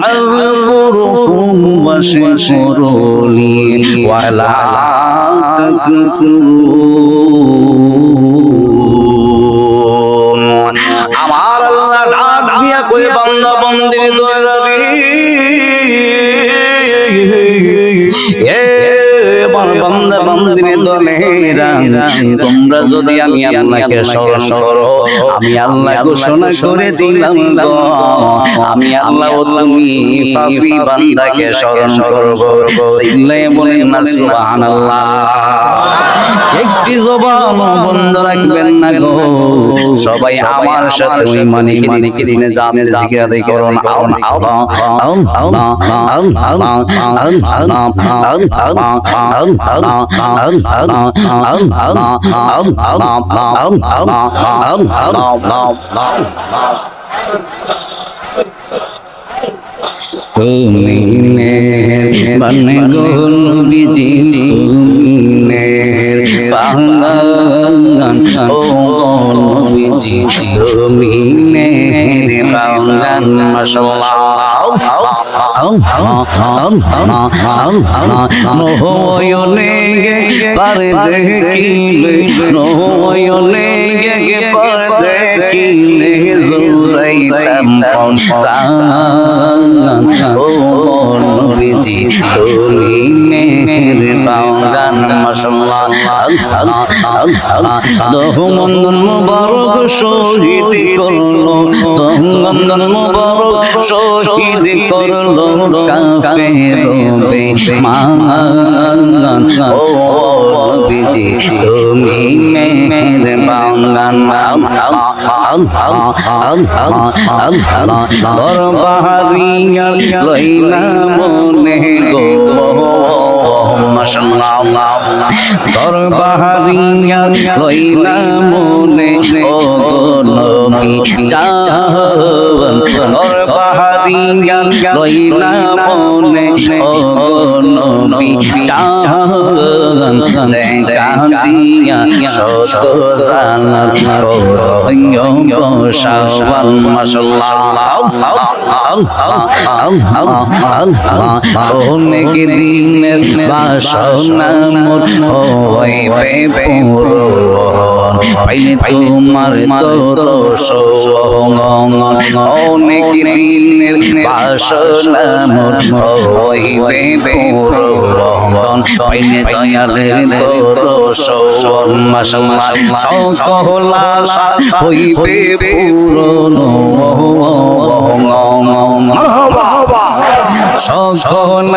আযকুরুকুম ওয়াশকুরুলি ওয়া লা তাকফুরুন। আমার আল্লাহ ডাক দিয়া কই বান্দা বান্দির দয়ারে বান্দা বান্দির দলেরা তোমরা যদি আমি আল্লাহকে স্মরণ করো আমি আল্লাহ ঘোষণা করে দিলাম গো আমি আল্লাহ তুমি পাপী বান্দাকে স্মরণ করব চিল্লায়ে বলেন না সুবহানাল্লাহ। একটি জবান বন্ধ রাখবেন না গো সবাই আমার সাথে ওই মালিকের ইসমে জাতের জিকির আদায় করুন। আল্লাহ আল্লাহ আল্লাহ তুমি মেহেরবান গো নবীজি তুমি মেহেরবান ও নবীজি তুমি মেহেরবান মাশাআল্লাহ। নয়নে পারে দেখিলে নয়নে পারে দেখিলে জুরাইতাম প্রাণ ও নবীজি তুমি মেহেরবান মাশাআল্লাহ। দহমন্দন মুবারক শহীদ করলো দহমন্দন মুবারক শহীদ করলো কাফের বেঈমান ও নবীজি তুমি মেহেরবান দরবারিয়া লইলা মনে গো মাশাআল্লাহ দরবারিয়া লইলা মনে ও গো নবী চাওন দরবারিয়া লইলা মনে ও গো নবী চাওন দেখা দিয়া শত জানার রহিম শাওয়াল মাশাআল্লাহ অনেক দিনের বাসনা মোর হইবে পূরণ পাইলে তোমার দর্শন অনেক দিনের বাসনা মোর হইবে পূরণ পাইলে দয়ালের দর্শন মাশাআল্লাহ সকল আশা হইবে পূরণ সকল